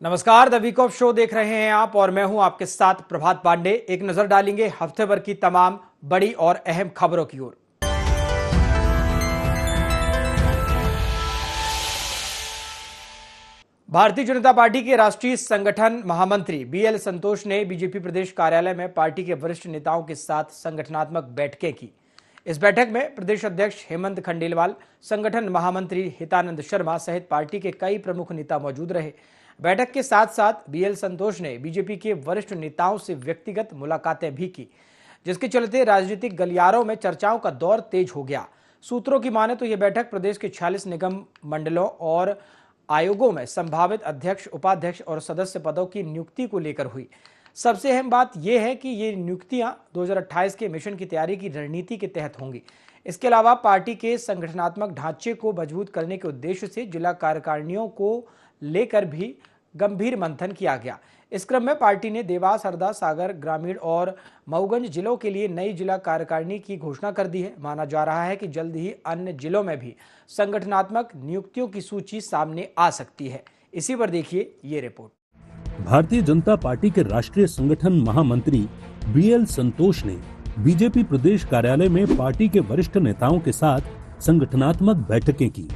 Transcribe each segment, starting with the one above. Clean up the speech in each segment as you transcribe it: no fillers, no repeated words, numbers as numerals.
नमस्कार, the week of show देख रहे हैं आप और मैं हूं आपके साथ प्रभात पांडे। एक नजर डालेंगे हफ्ते भर की तमाम बड़ी और अहम खबरों की ओर। भारतीय जनता पार्टी के राष्ट्रीय संगठन महामंत्री बीएल संतोष ने बीजेपी प्रदेश कार्यालय में पार्टी के वरिष्ठ नेताओं के साथ संगठनात्मक बैठकें की। इस बैठक में प्रदेश अध्यक्ष हेमंत खंडेलवाल, संगठन महामंत्री हितानंद शर्मा सहित पार्टी के कई प्रमुख नेता मौजूद रहे। बैठक के साथ साथ बीएल संतोष ने बीजेपी के वरिष्ठ नेताओं से व्यक्तिगत मुलाकातें भी की, जिसके चलते राजनीतिक गलियारों में चर्चाओं का दौर तेज हो गया। सूत्रों की माने तो यह बैठक प्रदेश के 46 निगम मंडलों और आयोगों में संभावित अध्यक्ष, उपाध्यक्ष और सदस्य पदों की नियुक्ति को लेकर हुई। सबसे अहम बात यह है कि ये नियुक्तियां 2028 के मिशन की तैयारी की रणनीति के तहत होंगी। इसके अलावा पार्टी के संगठनात्मक ढांचे को मजबूत करने के उद्देश्य से जिला कार्यकारिणियों को लेकर भी गंभीर मंथन किया गया। इस क्रम में पार्टी ने देवास, हरदा, सागर, ग्रामीण और मऊगंज जिलों के लिए नई जिला कार्यकारिणी की घोषणा कर दी है। माना जा रहा है कि जल्द ही अन्य जिलों में भी संगठनात्मक नियुक्तियों की सूची सामने आ सकती है। इसी पर देखिए ये रिपोर्ट। भारतीय जनता पार्टी के राष्ट्रीय संगठन महामंत्री बीएल संतोष ने बीजेपी प्रदेश कार्यालय में पार्टी के वरिष्ठ नेताओं के साथ संगठनात्मक बैठकें की।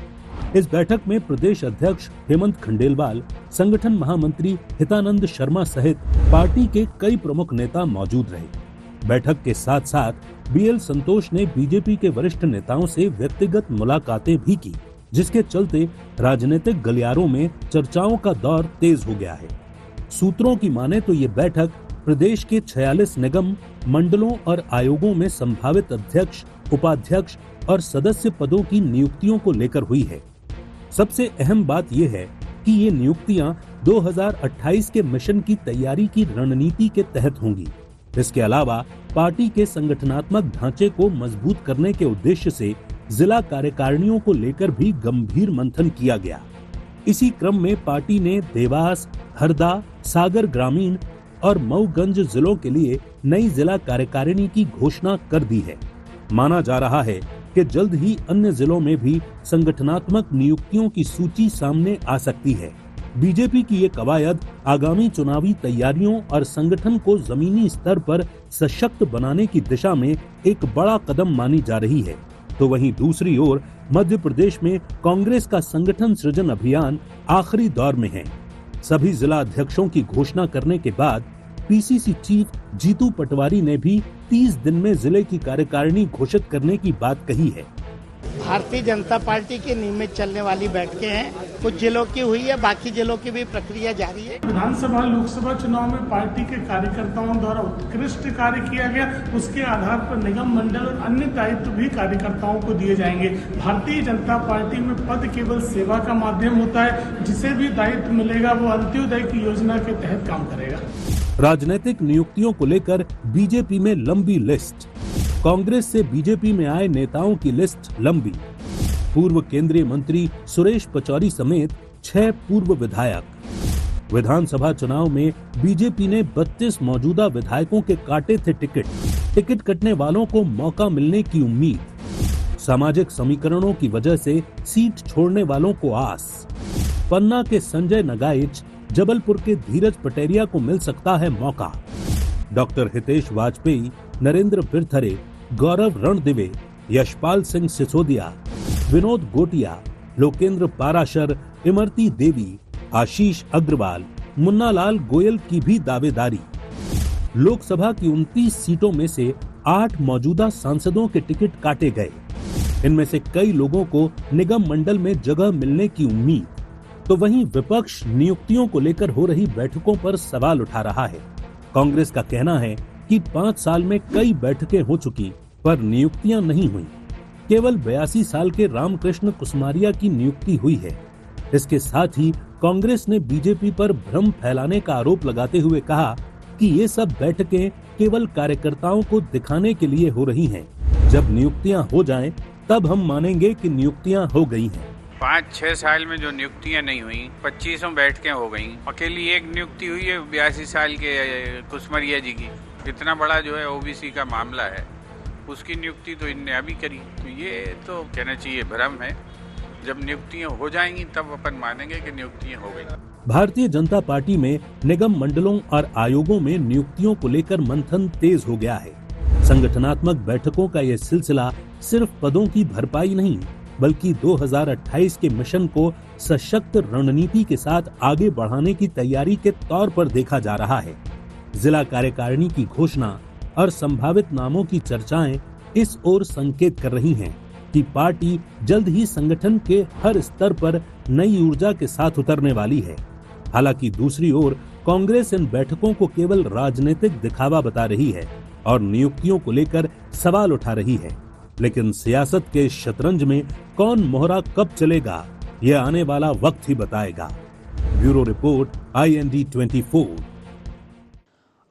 इस बैठक में प्रदेश अध्यक्ष हेमंत खंडेलवाल, संगठन महामंत्री हितानंद शर्मा सहित पार्टी के कई प्रमुख नेता मौजूद रहे। बैठक के साथ साथ बीएल संतोष ने बीजेपी के वरिष्ठ नेताओं से व्यक्तिगत मुलाकातें भी की, जिसके चलते राजनीतिक गलियारों में चर्चाओं का दौर तेज हो गया है। सूत्रों की माने तो ये बैठक प्रदेश के 46 निगम मंडलों और आयोगों में संभावित अध्यक्ष, उपाध्यक्ष और सदस्य पदों की नियुक्तियों को लेकर हुई है। सबसे अहम बात यह है कि ये नियुक्तियां 2028 के मिशन की तैयारी की रणनीति के तहत होंगी। इसके अलावा पार्टी के संगठनात्मक ढांचे को मजबूत करने के उद्देश्य से जिला कार्यकारिणियों को लेकर भी गंभीर मंथन किया गया। इसी क्रम में पार्टी ने देवास, हरदा, सागर ग्रामीण और मऊगंज जिलों के लिए नई जिला कार्यकारिणी की घोषणा कर दी है। माना जा रहा है कि जल्द ही अन्य जिलों में भी संगठनात्मक नियुक्तियों की सूची सामने आ सकती है। बीजेपी की ये कवायद आगामी चुनावी तैयारियों और संगठन को जमीनी स्तर पर सशक्त बनाने की दिशा में एक बड़ा कदम मानी जा रही है। तो वहीं दूसरी ओर मध्य प्रदेश में कांग्रेस का संगठन सृजन अभियान आखिरी दौर में है। सभी जिला अध्यक्षों की घोषणा करने के बाद पीसीसी चीफ जीतू पटवारी ने भी 30 दिन में जिले की कार्यकारिणी घोषित करने की बात कही है। भारतीय जनता पार्टी की नियमित चलने वाली बैठकें हैं। कुछ जिलों की हुई है, बाकी जिलों की भी प्रक्रिया जारी है। विधानसभा, लोकसभा चुनाव में पार्टी के कार्यकर्ताओं द्वारा उत्कृष्ट कार्य किया गया, उसके आधार पर निगम मंडल और अन्य दायित्व भी कार्यकर्ताओं को दिए जाएंगे। भारतीय जनता पार्टी में पद केवल सेवा का माध्यम होता है। जिसे भी दायित्व मिलेगा वो अंत्योदय की योजना के तहत काम करेगा। राजनीतिक नियुक्तियों को लेकर बीजेपी में लंबी लिस्ट। कांग्रेस से बीजेपी में आए नेताओं की लिस्ट लंबी। पूर्व केंद्रीय मंत्री सुरेश पचौरी समेत 6 पूर्व विधायक। विधानसभा चुनाव में बीजेपी ने 32 मौजूदा विधायकों के काटे थे टिकट कटने वालों को मौका मिलने की उम्मीद। सामाजिक समीकरणों की वजह से सीट छोड़ने वालों को आस। पन्ना के संजय नगाइच, जबलपुर के धीरज पटेरिया को मिल सकता है मौका। डॉक्टर हितेश वाजपेयी, नरेंद्र बिरथरे, गौरव रणदिवे, यशपाल सिंह सिसोदिया, विनोद गोटिया, लोकेंद्र पाराशर, इमरती देवी, आशीष अग्रवाल, मुन्नालाल गोयल की भी दावेदारी। लोकसभा की 29 सीटों में से 8 मौजूदा सांसदों के टिकट काटे गए। इनमें से कई लोगों को निगम मंडल में जगह मिलने की उम्मीद। तो वहीं विपक्ष नियुक्तियों को लेकर हो रही बैठकों पर सवाल उठा रहा है। कांग्रेस का कहना है कि 5 साल में कई बैठकें हो चुकी पर नियुक्तियां नहीं हुई। केवल 82 साल के रामकृष्ण कुसमारिया की नियुक्ति हुई है। इसके साथ ही कांग्रेस ने बीजेपी पर भ्रम फैलाने का आरोप लगाते हुए कहा कि ये सब बैठकें केवल कार्यकर्ताओं को दिखाने के लिए हो रही हैं। जब नियुक्तियां हो जाएं, तब हम मानेंगे कि नियुक्तियां हो गई हैं। 5-6 साल में जो नियुक्तियां नहीं हुई, 25 बैठकें हो गई। अकेली एक नियुक्ति हुई है 82 साल के कुसमरिया जी की। इतना बड़ा जो है ओबीसी का मामला है, उसकी नियुक्ति तो इनने अभी करी। तो ये तो कहना चाहिए भ्रम है। जब नियुक्तियां हो जाएंगी तब अपन मानेंगे कि नियुक्तियां हो गई। भारतीय जनता पार्टी में निगम मंडलों और आयोगों में नियुक्तियों को लेकर मंथन तेज हो गया है। संगठनात्मक बैठकों का यह सिलसिला सिर्फ पदों की भरपाई नहीं, बल्कि 2028 के मिशन को सशक्त रणनीति के साथ आगे बढ़ाने की तैयारी के तौर पर देखा जा रहा है। जिला कार्यकारिणी की घोषणा और संभावित नामों की चर्चाएं इस ओर संकेत कर रही हैं कि पार्टी जल्द ही संगठन के हर स्तर पर नई ऊर्जा के साथ उतरने वाली है। हालांकि दूसरी ओर कांग्रेस इन बैठकों को केवल राजनीतिक दिखावा बता रही है और नियुक्तियों को लेकर सवाल उठा रही है। लेकिन सियासत के शतरंज में कौन मोहरा कब चलेगा, यह आने वाला वक्त ही बताएगा। Bureau report, IND 24।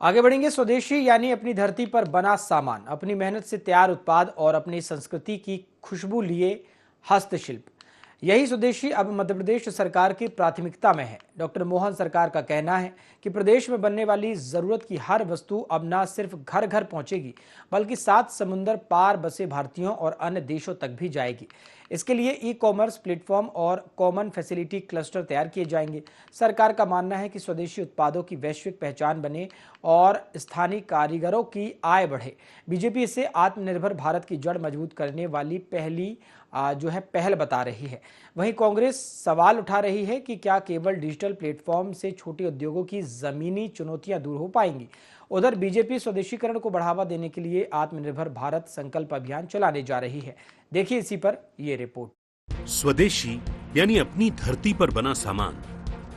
आगे बढ़ेंगे। स्वदेशी यानी अपनी धरती पर बना सामान, अपनी मेहनत से तैयार उत्पाद और अपनी संस्कृति की खुशबू लिए हस्तशिल्प, यही स्वदेशी अब मध्य प्रदेश सरकार की प्राथमिकता में है। डॉक्टर मोहन सरकार का कहना है कि प्रदेश में बनने वाली जरूरत की हर वस्तु अब न सिर्फ घर घर पहुंचेगी, बल्कि 7 समुंदर पार बसे भारतीयों और अन्य देशों तक भी जाएगी। इसके लिए ई-कॉमर्स प्लेटफॉर्म और कॉमन फैसिलिटी क्लस्टर तैयार किए जाएंगे। सरकार का मानना है कि स्वदेशी उत्पादों की वैश्विक पहचान बने और स्थानीय कारीगरों की आय बढ़े। बीजेपी इसे आत्मनिर्भर भारत की जड़ मजबूत करने वाली पहल बता रही है। वहीं कांग्रेस सवाल उठा रही है कि क्या केवल डिजिटल प्लेटफॉर्म से छोटे उद्योगों की जमीनी चुनौतियां दूर हो पाएंगी। उधर बीजेपी स्वदेशीकरण को बढ़ावा देने के लिए आत्मनिर्भर भारत संकल्प अभियान चलाने जा रही है। देखिए इसी पर यह रिपोर्ट। स्वदेशी यानी अपनी धरती पर बना सामान,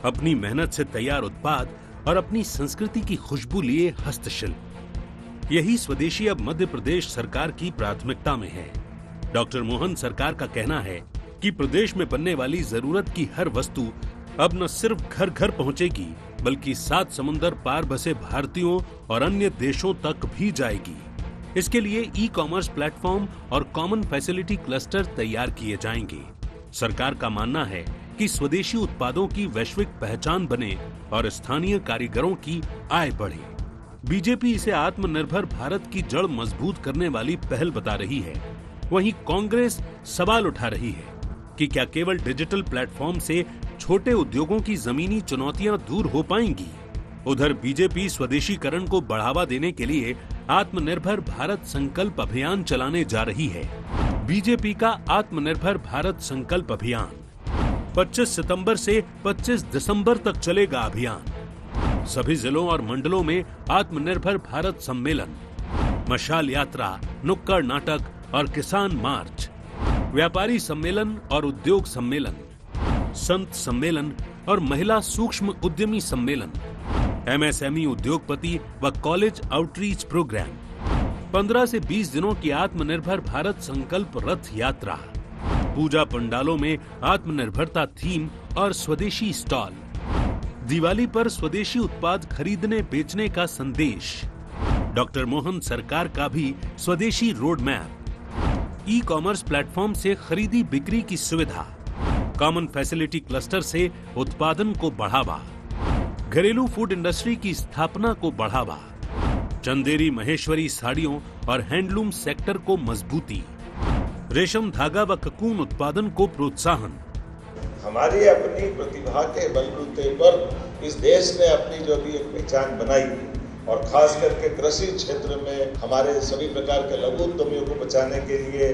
अपनी मेहनत से तैयार उत्पाद और अपनी संस्कृति की खुशबू लिए हस्तशिल्प, यही स्वदेशी अब मध्य प्रदेश सरकार की प्राथमिकता में है। डॉक्टर मोहन सरकार का कहना है कि प्रदेश में बनने वाली जरूरत की हर वस्तु अब न सिर्फ घर घर पहुंचेगी, बल्कि 7 समुंदर पार बसे भारतीयों और अन्य देशों तक भी जाएगी। इसके लिए ई-कॉमर्स प्लेटफॉर्म और कॉमन फैसिलिटी क्लस्टर तैयार किए जाएंगे। सरकार का मानना है कि स्वदेशी उत्पादों की वैश्विक पहचान बने और स्थानीय कारीगरों की आय बढ़े। बीजेपी इसे आत्मनिर्भर भारत की जड़ मजबूत करने वाली पहल बता रही है। वहीं कांग्रेस सवाल उठा रही है कि क्या केवल डिजिटल प्लेटफॉर्म से छोटे उद्योगों की जमीनी चुनौतियां दूर हो पाएंगी। उधर बीजेपी स्वदेशीकरण को बढ़ावा देने के लिए आत्मनिर्भर भारत संकल्प अभियान चलाने जा रही है। बीजेपी का आत्मनिर्भर भारत संकल्प अभियान 25 सितंबर से 25 दिसंबर तक चलेगा। अभियान सभी जिलों और मंडलों में आत्मनिर्भर भारत सम्मेलन, मशाल यात्रा, नुक्कड़ नाटक और किसान मार्च, व्यापारी सम्मेलन और उद्योग सम्मेलन, संत सम्मेलन और महिला सूक्ष्म उद्यमी सम्मेलन, MSME उद्योगपति व कॉलेज आउटरीच प्रोग्राम, 15 से 20 दिनों की आत्मनिर्भर भारत संकल्प रथ यात्रा, पूजा पंडालों में आत्मनिर्भरता थीम और स्वदेशी स्टॉल, दिवाली पर स्वदेशी उत्पाद खरीदने बेचने का संदेश, डॉक्टर मोहन सरकार का भी स्वदेशी रोड मैप, ई-कॉमर्स प्लेटफॉर्म से खरीदी बिक्री की सुविधा, कॉमन फैसिलिटी क्लस्टर से उत्पादन को बढ़ावा, घरेलू फूड इंडस्ट्री की स्थापना को बढ़ावा, चंदेरी महेश्वरी साड़ियों और हैंडलूम सेक्टर को मजबूती, रेशम धागा व ककून उत्पादन को प्रोत्साहन। हमारी अपनी प्रतिभा के बलबूते पर इस देश ने अपनी जो भी एक पहचान बनाई और खास करके कृषि क्षेत्र में हमारे सभी प्रकार के लघु उद्यमियों को बचाने के लिए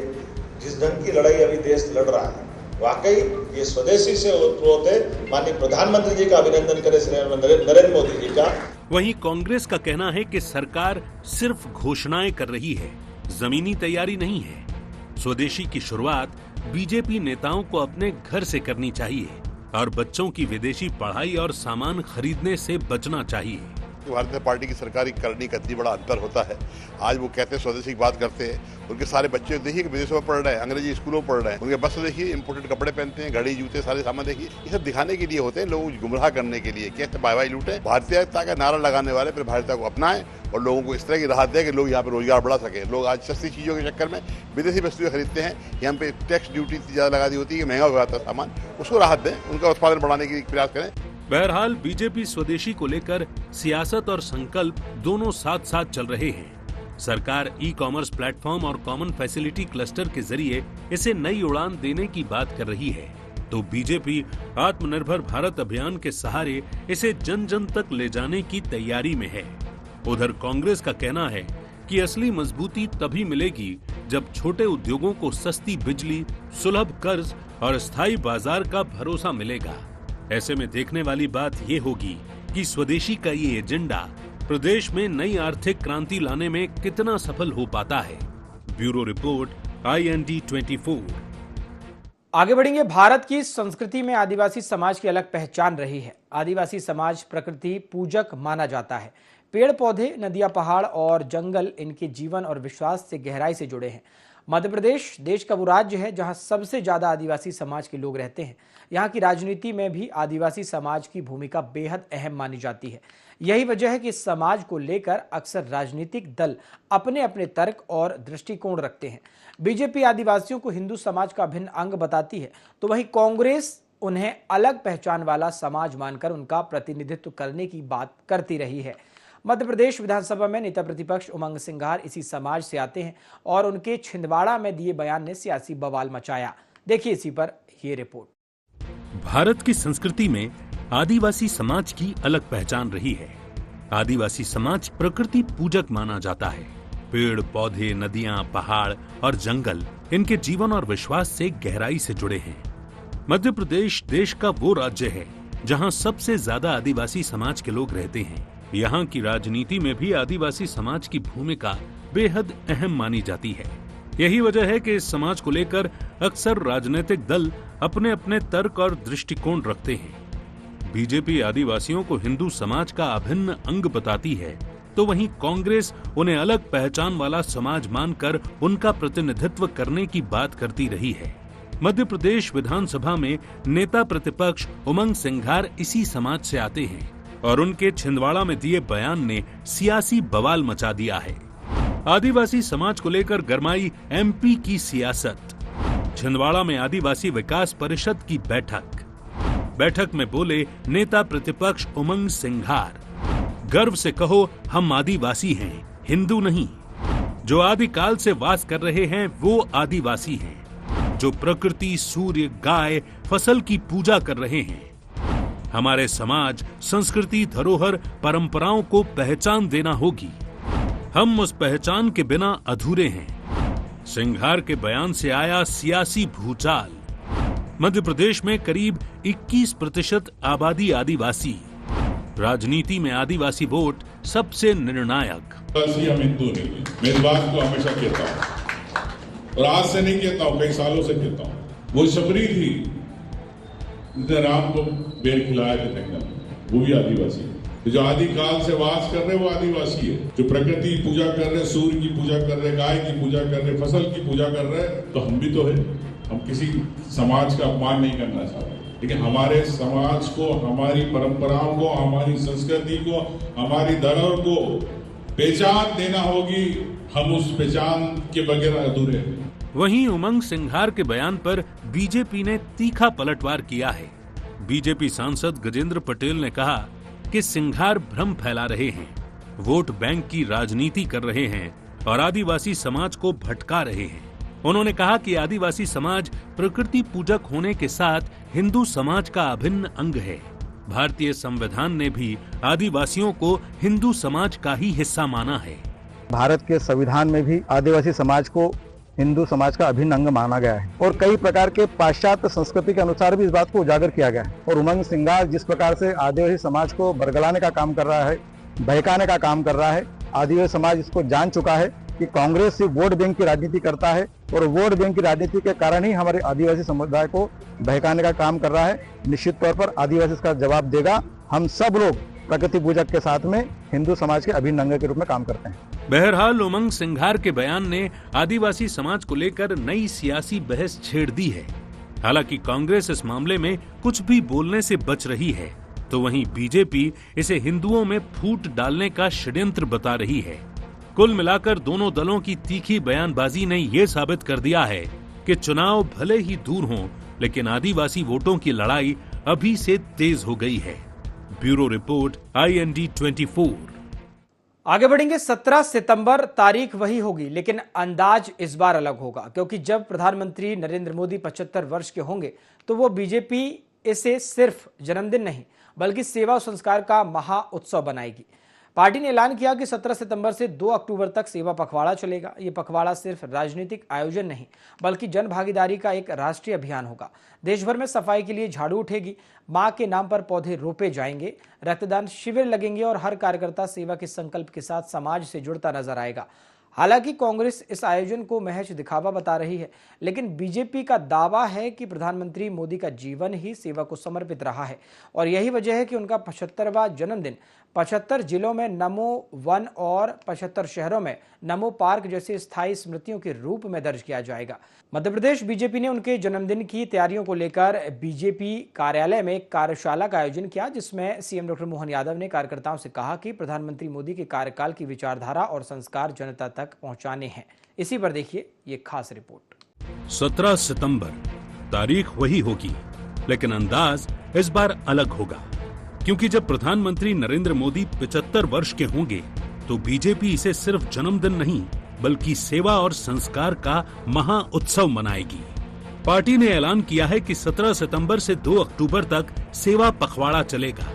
जिस ढंग की लड़ाई अभी देश लड़ रहा है, वाकई ये स्वदेशी से ओतप्रोत माननीय प्रधानमंत्री जी का अभिनंदन करें, नरेंद्र मोदी जी का। वहीं कांग्रेस का कहना है कि सरकार सिर्फ घोषणाएं कर रही है, जमीनी तैयारी नहीं है। स्वदेशी की शुरुआत बीजेपी नेताओं को अपने घर से करनी चाहिए और बच्चों की विदेशी पढ़ाई और सामान खरीदने से बचना चाहिए। भारतीय जनता पार्टी की सरकारी करनी का इतनी बड़ा अंतर होता है। आज वो कहते हैं स्वदेशी की बात करते हैं, उनके सारे बच्चे देखिए कि विदेशों में पढ़ रहे हैं, अंग्रेजी स्कूलों में पढ़ रहे हैं, उनके बस देखिए इंपोर्टेड कपड़े पहनते हैं, घड़ी जूते सारे सामान देखिए, ये सब दिखाने के लिए होते हैं, लोगों को गुमराह करने के लिए। कहते बाय बाय लूटे, भारतीयता का नारा लगाने वाले फिर भारतीयता को अपनाएं और लोगों को इस तरह की राहत दें कि लोग यहाँ पे रोजगार बढ़ा सके। लोग आज सस्ती चीजों के चक्कर में विदेशी वस्तुएं खरीदते हैं, यहाँ पे टैक्स ड्यूटी ज्यादा लगा दी होती है कि महंगा हो जाता है सामान, उसको राहत दें, उनका उत्पादन बढ़ाने की प्रयास करें। बहरहाल बीजेपी स्वदेशी को लेकर सियासत और संकल्प दोनों साथ साथ चल रहे हैं। सरकार ई-कॉमर्स प्लेटफॉर्म और कॉमन फैसिलिटी क्लस्टर के जरिए इसे नई उड़ान देने की बात कर रही है। तो बीजेपी आत्मनिर्भर भारत अभियान के सहारे इसे जन जन तक ले जाने की तैयारी में है। उधर कांग्रेस का कहना है कि असली मजबूती तभी मिलेगी जब छोटे उद्योगों को सस्ती बिजली, सुलभ कर्ज और स्थायी बाजार का भरोसा मिलेगा। ऐसे में देखने वाली बात ये होगी कि स्वदेशी का ये एजेंडा प्रदेश में नई आर्थिक क्रांति लाने में कितना सफल हो पाता है। Bureau report, IND 24। आगे बढ़ेंगे। भारत की संस्कृति में आदिवासी समाज की अलग पहचान रही है। आदिवासी समाज प्रकृति पूजक माना जाता है। पेड़ पौधे, नदियां, पहाड़ और जंगल इनके जीवन और विश्वास से गहराई से जुड़े हैं। मध्य प्रदेश देश का वो राज्य है जहां सबसे ज्यादा आदिवासी समाज के लोग रहते हैं। यहाँ की राजनीति में भी आदिवासी समाज की भूमिका बेहद अहम मानी जाती है। यही वजह है कि इस समाज को लेकर अक्सर राजनीतिक दल अपने अपने तर्क और दृष्टिकोण रखते हैं। बीजेपी आदिवासियों को हिंदू समाज का अभिन्न अंग बताती है, तो वहीं कांग्रेस उन्हें अलग पहचान वाला समाज मानकर उनका प्रतिनिधित्व करने की बात करती रही है। मध्य प्रदेश विधानसभा में नेता प्रतिपक्ष उमंग सिंघार इसी समाज से आते हैं और उनके छिंदवाड़ा में दिए बयान ने सियासी बवाल मचाया। देखिए इसी पर ये रिपोर्ट। भारत की संस्कृति में आदिवासी समाज की अलग पहचान रही है। आदिवासी समाज प्रकृति पूजक माना जाता है। पेड़ पौधे, नदियां, पहाड़ और जंगल इनके जीवन और विश्वास से गहराई से जुड़े हैं। मध्य प्रदेश देश का वो राज्य है जहां सबसे ज्यादा आदिवासी समाज के लोग रहते हैं। यहाँ की राजनीति में भी आदिवासी समाज की भूमिका बेहद अहम मानी जाती है। यही वजह है कि इस समाज को लेकर अक्सर राजनीतिक दल अपने अपने तर्क और दृष्टिकोण रखते हैं। बीजेपी आदिवासियों को हिंदू समाज का अभिन्न अंग बताती है, तो वहीं कांग्रेस उन्हें अलग पहचान वाला समाज मानकर उनका प्रतिनिधित्व करने की बात करती रही है। मध्य प्रदेश विधानसभा में नेता प्रतिपक्ष उमंग सिंघार इसी समाज से आते हैं और उनके छिंदवाड़ा में दिए बयान ने सियासी बवाल मचा दिया है। आदिवासी समाज को लेकर गरमाई MP की सियासत। छिंदवाड़ा में आदिवासी विकास परिषद की बैठक में बोले नेता प्रतिपक्ष उमंग सिंघार, गर्व से कहो हम आदिवासी हैं, हिंदू नहीं। जो आदिकाल से वास कर रहे हैं वो आदिवासी हैं, जो प्रकृति, सूर्य, गाय, फसल की पूजा कर रहे हैं। हमारे समाज, संस्कृति, धरोहर, परंपराओं को पहचान देना होगी। हम उस पहचान के बिना अधूरे हैं। सिंघार के बयान से आया सियासी भूचाल। मध्य प्रदेश में करीब 21% आबादी आदिवासी। राजनीति में आदिवासी वोट सबसे निर्णायक। हम हिंदू नहीं है, मैं इस बात को हमेशा कहता हूँ और आज से नहीं कहता हूँ, कई सालों से कहता हूँ। वो शबरी थी राम को बेर खिलाए थे जंगल, वो भी आदिवासी है। जो आदिकाल से वास कर रहे वो आदिवासी है। जो प्रकृति की पूजा कर रहे, सूर्य की पूजा कर रहे, गाय की पूजा कर रहे, फसल की पूजा कर रहे, तो हम भी तो है। हम किसी समाज का अपमान नहीं करना चाहते, लेकिन हमारे समाज को, हमारी परंपराओं को, हमारी संस्कृति को, हमारी धरोहर को पहचान देना होगी। हम उस पहचान के बगैर अधूरे हैं। वहीं उमंग सिंघार के बयान पर बीजेपी ने तीखा पलटवार किया है। बीजेपी सांसद गजेंद्र पटेल ने कहा कि सिंघार भ्रम फैला रहे हैं, वोट बैंक की राजनीति कर रहे हैं और आदिवासी समाज को भटका रहे हैं। उन्होंने कहा कि आदिवासी समाज प्रकृति पूजक होने के साथ हिंदू समाज का अभिन्न अंग है। भारतीय संविधान ने भी आदिवासियों को हिंदू समाज का ही हिस्सा माना है। भारत के संविधान में भी आदिवासी समाज को हिंदू समाज का अभिन्न अंग माना गया है और कई प्रकार के पाश्चात्य संस्कृति के अनुसार भी इस बात को उजागर किया गया है। और उमंग सिंघार जिस प्रकार से आदिवासी समाज को बरगलाने का काम कर रहा है, बहकाने का काम कर रहा है, आदिवासी समाज इसको जान चुका है कि कांग्रेस सिर्फ वोट बैंक की राजनीति करता है और वोट बैंक की राजनीति के कारण ही हमारे आदिवासी समुदाय को बहकाने का काम कर रहा है। निश्चित तौर पर आदिवासी इसका जवाब देगा। हम सब लोग प्रकृति पूजक के साथ में हिंदू समाज के अभिन्न अंग के रूप में काम करते हैं। बहरहाल उमंग सिंघार के बयान ने आदिवासी समाज को लेकर नई सियासी बहस छेड़ दी है। हालांकि कांग्रेस इस मामले में कुछ भी बोलने से बच रही है, तो वहीं बीजेपी इसे हिंदुओं में फूट डालने का षड्यंत्र बता रही है। कुल मिलाकर दोनों दलों की तीखी बयानबाजी ने ये साबित कर दिया है कि चुनाव भले ही दूर हों, लेकिन आदिवासी वोटों की लड़ाई अभी से तेज हो गई है। Bureau report, IND 24। आगे बढ़ेंगे। 17 सितंबर तारीख वही होगी, लेकिन अंदाज इस बार अलग होगा, क्योंकि जब प्रधानमंत्री नरेंद्र मोदी 75 वर्ष के होंगे तो वो बीजेपी इसे सिर्फ जन्मदिन नहीं बल्कि सेवा और संस्कार का महा उत्सव बनाएगी। पार्टी ने ऐलान किया कि 17 सितंबर से 2 अक्टूबर तक सेवा पखवाड़ा चलेगा। ये पखवाड़ा सिर्फ राजनीतिक आयोजन नहीं बल्कि जन भागीदारी का एक राष्ट्रीय अभियान होगा। देश भर में सफाई के लिए झाड़ू उठेगी, मां के नाम पर पौधे रोपे जाएंगे, रक्तदान शिविर लगेंगे और हर कार्यकर्ता सेवा के संकल्प के साथ समाज से जुड़ता नजर आएगा। हालांकि कांग्रेस इस आयोजन को महज दिखावा बता रही है, लेकिन बीजेपी का दावा है कि प्रधानमंत्री मोदी का जीवन ही सेवा को समर्पित रहा है और यही वजह है कि उनका 75वां जन्मदिन 75 जिलों में नमो वन और 75 शहरों में नमो पार्क जैसी स्थायी स्मृतियों के रूप में दर्ज किया जाएगा। मध्य प्रदेश बीजेपी ने उनके जन्मदिन की तैयारियों को लेकर बीजेपी कार्यालय में एक कार्यशाला का आयोजन किया, जिसमें सीएम डॉक्टर मोहन यादव ने कार्यकर्ताओं से कहा कि प्रधानमंत्री मोदी के कार्यकाल की विचारधारा और संस्कार जनता तक पहुंचाने हैं। इसी पर देखिए ये खास रिपोर्ट। 17 सितंबर तारीख वही होगी, लेकिन अंदाज इस बार अलग होगा, क्योंकि जब प्रधानमंत्री नरेंद्र मोदी 75 वर्ष के होंगे तो बीजेपी इसे सिर्फ जन्मदिन नहीं बल्कि सेवा और संस्कार का महा उत्सव मनाएगी। पार्टी ने ऐलान किया है कि 17 सितंबर से 2 अक्टूबर तक सेवा पखवाड़ा चलेगा।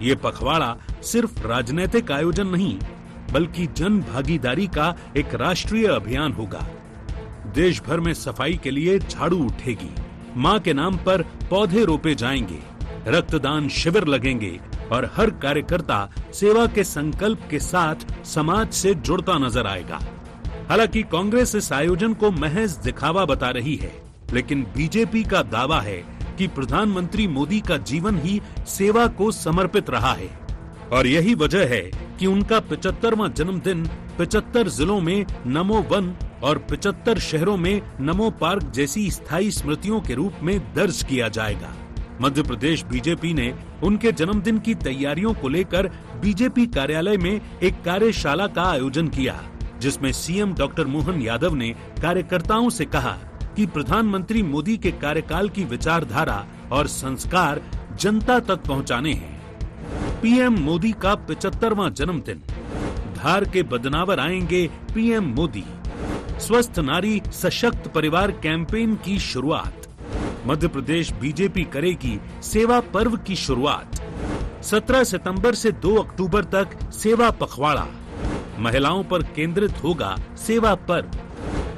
ये पखवाड़ा सिर्फ राजनीतिक आयोजन नहीं बल्कि जन भागीदारी का एक राष्ट्रीय अभियान होगा। देश भर में सफाई के लिए झाड़ू उठेगी, मां के नाम पर पौधे रोपे जाएंगे, रक्तदान शिविर लगेंगे और हर कार्यकर्ता सेवा के संकल्प के साथ समाज से जुड़ता नजर आएगा। हालांकि कांग्रेस इस आयोजन को महज दिखावा बता रही है, लेकिन बीजेपी का दावा है कि प्रधानमंत्री मोदी का जीवन ही सेवा को समर्पित रहा है और यही वजह है कि उनका 75वां जन्मदिन 75 जिलों में नमो वन और 75 शहरों में नमो पार्क जैसी स्थायी स्मृतियों के रूप में दर्ज किया जाएगा। मध्य प्रदेश बीजेपी ने उनके जन्मदिन की तैयारियों को लेकर बीजेपी कार्यालय में एक कार्यशाला का आयोजन किया, जिसमें सीएम डॉक्टर मोहन यादव ने कार्यकर्ताओं से कहा कि प्रधानमंत्री मोदी के कार्यकाल की विचारधारा और संस्कार जनता तक पहुंचाने हैं। पीएम मोदी का 75वां जन्मदिन, धार के बदनावर आएंगे पीएम मोदी, स्वस्थ नारी सशक्त परिवार कैंपेन की शुरुआत, मध्य प्रदेश बीजेपी करेगी सेवा पर्व की शुरुआत, 17 सितंबर से 2 अक्टूबर तक सेवा पखवाड़ा, महिलाओं पर केंद्रित होगा सेवा पर्व,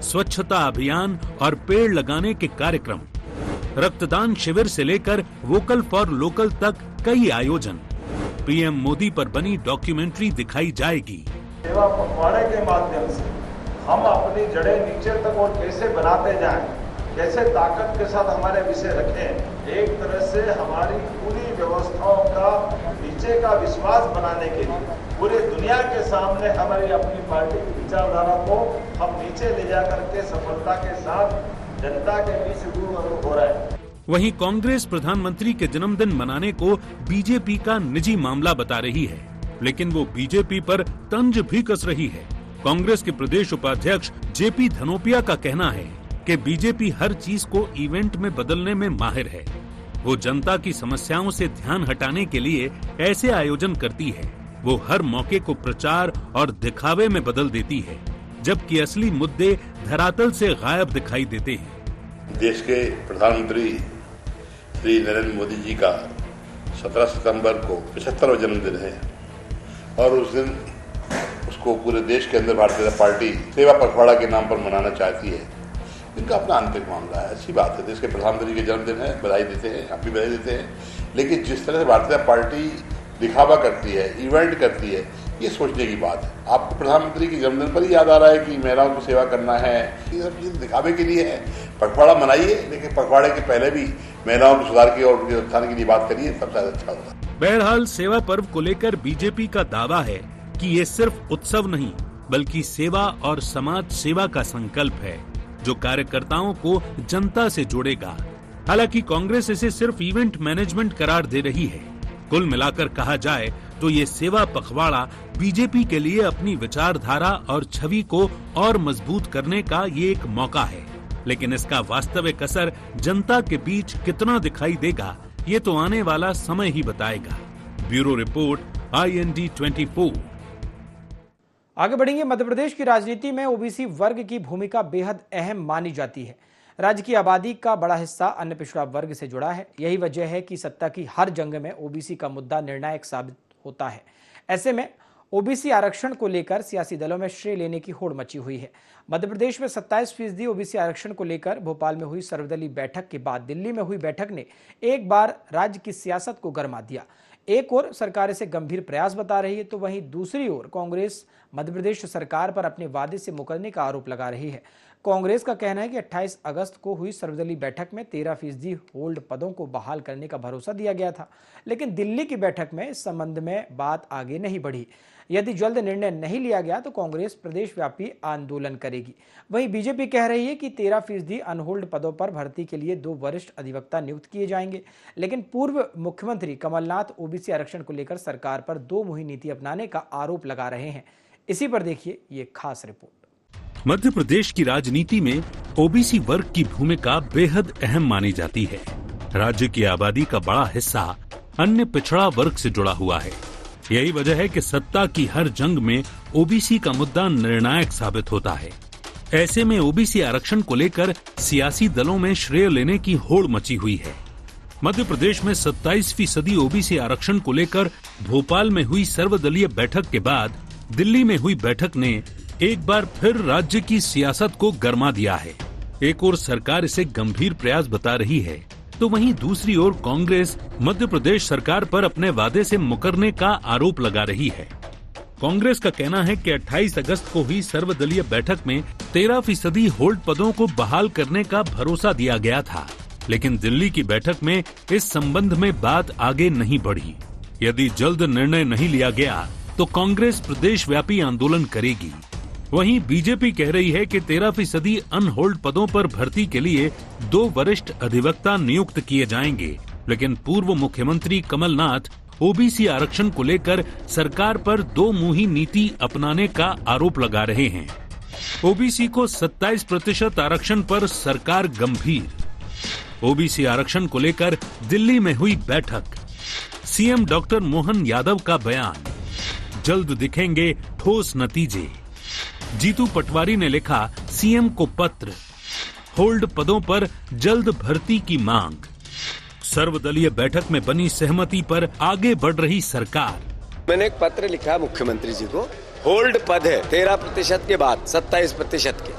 स्वच्छता अभियान और पेड़ लगाने के कार्यक्रम, रक्तदान शिविर से लेकर वोकल फॉर लोकल तक कई आयोजन, पीएम मोदी पर बनी डॉक्यूमेंट्री दिखाई जाएगी। सेवा पखवाड़े के माध्यम से हम अपनी जड़ें नीचे तक और कैसे बनाते जाएं, कैसे ताकत के साथ हमारे विषय रखें, एक तरह से हमारी पूरी व्यवस्थाओं का नीचे का विश्वास बनाने के लिए पूरी दुनिया के सामने हमारी अपनी पार्टी की विचारधारा को हम नीचे ले जाकर के सफलता के साथ जनता के बीच रूबरू हो रहे हैं। वहीं कांग्रेस प्रधानमंत्री के जन्मदिन मनाने को बीजेपी का निजी मामला बता रही है, लेकिन वो बीजेपी पर तंज भी कस रही है। कांग्रेस के प्रदेश उपाध्यक्ष जेपी धनोपिया का कहना है कि बीजेपी हर चीज को इवेंट में बदलने में माहिर है। वो जनता की समस्याओं से ध्यान हटाने के लिए ऐसे आयोजन करती है। वो हर मौके को प्रचार और दिखावे में बदल देती है, जबकि असली मुद्दे धरातल से गायब दिखाई देते हैं। देश के प्रधानमंत्री श्री नरेंद्र मोदी जी का 17 सितंबर को 75वां जन्मदिन है और उस दिन उसको पूरे देश के अंदर भारतीय जनता पार्टी सेवा पखवाड़ा के नाम पर मनाना चाहती है। इनका अपना आंतरिक मामला है, अच्छी बात है। देश के प्रधानमंत्री के जन्मदिन है, बधाई देते हैं, आप भी बधाई देते हैं। लेकिन जिस तरह से भारतीय जनता पार्टी दिखावा करती है, इवेंट करती है, ये सोचने की बात है। आपको प्रधानमंत्री के जन्मदिन पर ही याद आ रहा है कि महिलाओं की सेवा करना है, ये सब चीज दिखावे के लिए है। पखवाड़ा मनाइए, लेकिन पखवाड़े के पहले भी महिलाओं के सुधार की और उनके उत्थान के लिए बात करिए, सब शायद अच्छा होगा। बहरहाल सेवा पर्व को लेकर बीजेपी का दावा है कि ये सिर्फ उत्सव नहीं बल्कि सेवा और समाज सेवा का संकल्प है, जो कार्यकर्ताओं को जनता से जोड़ेगा। हालांकि कांग्रेस इसे सिर्फ इवेंट मैनेजमेंट करार दे रही है। कुल मिलाकर कहा जाए तो ये सेवा पखवाड़ा बीजेपी के लिए अपनी विचारधारा और छवि को और मजबूत करने का ये एक मौका है, लेकिन इसका वास्तविक असर जनता के बीच कितना दिखाई देगा, ये तो आने वाला समय ही बताएगा। Bureau report, IND 24। आगे बढ़ेंगे। मध्य प्रदेश की राजनीति में ओबीसी वर्ग की भूमिका बेहद अहम मानी जाती है। राज्य की आबादी का बड़ा हिस्सा अन्य पिछड़ा वर्ग से जुड़ा है। यही वजह है कि सत्ता की हर जंग में ओबीसी का मुद्दा निर्णायक साबित होता है। ऐसे में ओबीसी आरक्षण को लेकर सियासी दलों में श्रेय लेने की होड़ मची हुई है। मध्य प्रदेश में 27% ओबीसी आरक्षण को लेकर भोपाल में हुई सर्वदलीय बैठक के बाद दिल्ली में हुई बैठक ने एक बार राज्य की सियासत को गरमा दिया। एक ओर सरकार इसे गंभीर प्रयास बता रही है, तो वहीं दूसरी ओर कांग्रेस मध्य प्रदेश सरकार पर अपने वादे से मुकरने का आरोप लगा रही है। कांग्रेस का कहना है कि 28 अगस्त को हुई सर्वदलीय बैठक में 13% होल्ड पदों को बहाल करने का भरोसा दिया गया था, लेकिन दिल्ली की बैठक में इस संबंध में बात आगे नहीं बढ़ी। यदि जल्द निर्णय नहीं लिया गया तो कांग्रेस प्रदेशव्यापी आंदोलन करेगी। वहीं बीजेपी कह रही है कि 13% अनहोल्ड पदों पर भर्ती के लिए 2 वरिष्ठ अधिवक्ता नियुक्त किए जाएंगे, लेकिन पूर्व मुख्यमंत्री कमलनाथ ओबीसी आरक्षण को लेकर सरकार पर 2 मुही नीति अपनाने का आरोप लगा रहे हैं। इसी पर देखिए ये खास रिपोर्ट। मध्य प्रदेश की राजनीति में ओबीसी वर्ग की भूमिका बेहद अहम मानी जाती है। राज्य की आबादी का बड़ा हिस्सा अन्य पिछड़ा वर्ग से जुड़ा हुआ है। यही वजह है कि सत्ता की हर जंग में ओबीसी का मुद्दा निर्णायक साबित होता है। ऐसे में ओबीसी आरक्षण को लेकर सियासी दलों में श्रेय लेने की होड़ मची हुई है। मध्य प्रदेश में 27% ओबीसी आरक्षण को लेकर भोपाल में हुई सर्वदलीय बैठक के बाद दिल्ली में हुई बैठक ने एक बार फिर राज्य की सियासत को गरमा दिया है। एक ओर सरकार इसे गंभीर प्रयास बता रही है, तो वहीं दूसरी ओर कांग्रेस मध्य प्रदेश सरकार पर अपने वादे से मुकरने का आरोप लगा रही है। कांग्रेस का कहना है कि 28 अगस्त को हुई सर्वदलीय बैठक में 13% होल्ड पदों को बहाल करने का भरोसा दिया गया था, लेकिन दिल्ली की बैठक में इस संबंध में बात आगे नहीं बढ़ी। यदि जल्द निर्णय नहीं लिया गया तो कांग्रेस प्रदेशव्यापी आंदोलन करेगी। वहीं बीजेपी कह रही है कि 13% अनहोल्ड पदों पर भर्ती के लिए 2 वरिष्ठ अधिवक्ता नियुक्त किए जाएंगे, लेकिन पूर्व मुख्यमंत्री कमलनाथ ओबीसी आरक्षण को लेकर सरकार पर 2 मुही नीति अपनाने का आरोप लगा रहे हैं। ओबीसी को 27% आरक्षण पर सरकार गंभीर। ओबीसी आरक्षण को लेकर दिल्ली में हुई बैठक। सीएम डॉक्टर मोहन यादव का बयान, जल्द दिखेंगे ठोस नतीजे। जीतू पटवारी ने लिखा सीएम को पत्र, होल्ड पदों पर जल्द भर्ती की मांग। सर्वदलीय बैठक में बनी सहमति पर आगे बढ़ रही सरकार। मैंने एक पत्र लिखा मुख्यमंत्री जी को। होल्ड पद है 13% के बाद 27% के,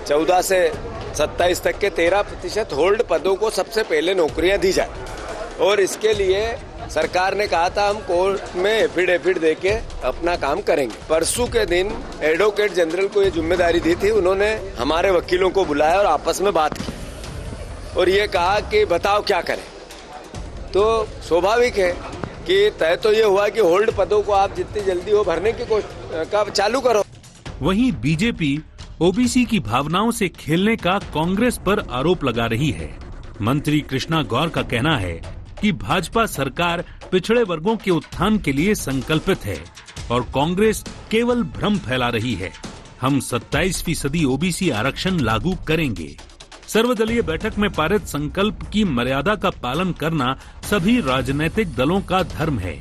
14 से 27 तक के 13% होल्ड पदों को सबसे पहले नौकरियां दी जाए, और इसके लिए सरकार ने कहा था हम कोर्ट में एफिडेविट देके अपना काम करेंगे। परसों के दिन एडवोकेट जनरल को ये जिम्मेदारी दी थी। उन्होंने हमारे वकीलों को बुलाया और आपस में बात की और ये कहा कि बताओ क्या करें। तो स्वाभाविक है कि तय तो ये हुआ कि होल्ड पदों को आप जितनी जल्दी हो भरने की कोशिश चालू करो। वहीं बीजेपी ओबीसी की भावनाओं से खेलने का कांग्रेस पर आरोप लगा रही है। मंत्री कृष्णा गौर का कहना है कि भाजपा सरकार पिछड़े वर्गों के उत्थान के लिए संकल्पित है और कांग्रेस केवल भ्रम फैला रही है। हम 27% ओबीसी आरक्षण लागू करेंगे। सर्वदलीय बैठक में पारित संकल्प की मर्यादा का पालन करना सभी राजनीतिक दलों का धर्म है।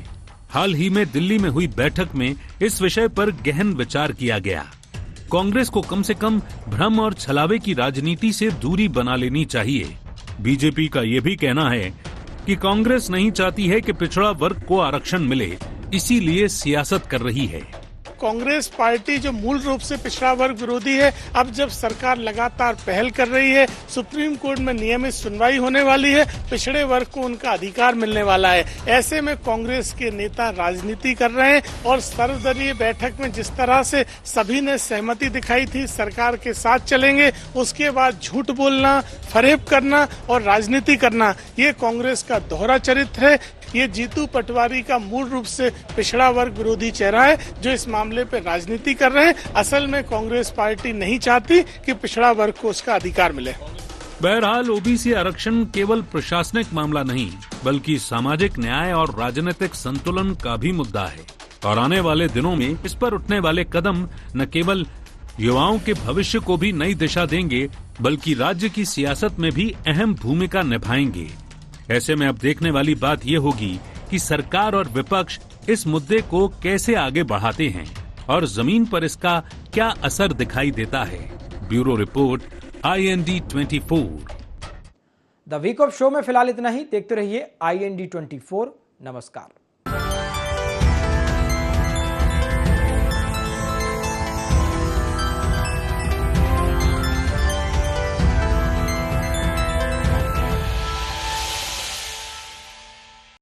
हाल ही में दिल्ली में हुई बैठक में इस विषय पर गहन विचार किया गया। कांग्रेस को कम से कम भ्रम और छलावे की राजनीति से दूरी बना लेनी चाहिए। बीजेपी का ये भी कहना है कि कांग्रेस नहीं चाहती है कि पिछड़ा वर्ग को आरक्षण मिले, इसीलिए सियासत कर रही है। कांग्रेस पार्टी जो मूल रूप से पिछड़ा वर्ग विरोधी है, अब जब सरकार लगातार पहल कर रही है, सुप्रीम कोर्ट में नियमित सुनवाई होने वाली है, पिछड़े वर्ग को उनका अधिकार मिलने वाला है। ऐसे में कांग्रेस के नेता राजनीति कर रहे हैं और सर्वदलीय बैठक में जिस तरह से सभी ने सहमति दिखाई थी सरकार के साथ चलेंगे, उसके बाद झूठ बोलना, फरेब करना और राजनीति करना, ये कांग्रेस का दोहरा चरित्र है। ये जीतू पटवारी का मूल रूप से पिछड़ा वर्ग विरोधी चेहरा है जो इस मामले पे राजनीति कर रहे हैं। असल में कांग्रेस पार्टी नहीं चाहती कि पिछड़ा वर्ग को उसका अधिकार मिले। बहरहाल ओबीसी आरक्षण केवल प्रशासनिक मामला नहीं, बल्कि सामाजिक न्याय और राजनीतिक संतुलन का भी मुद्दा है और आने वाले दिनों में इस पर उठने वाले कदम न केवल युवाओं के भविष्य को भी नई दिशा देंगे, बल्कि राज्य की सियासत में भी अहम भूमिका निभाएंगे। ऐसे में अब देखने वाली बात ये होगी कि सरकार और विपक्ष इस मुद्दे को कैसे आगे बढ़ाते हैं और जमीन पर इसका क्या असर दिखाई देता है। Bureau report IND24। The week of show में फिलहाल इतना ही। देखते रहिए IND24। नमस्कार।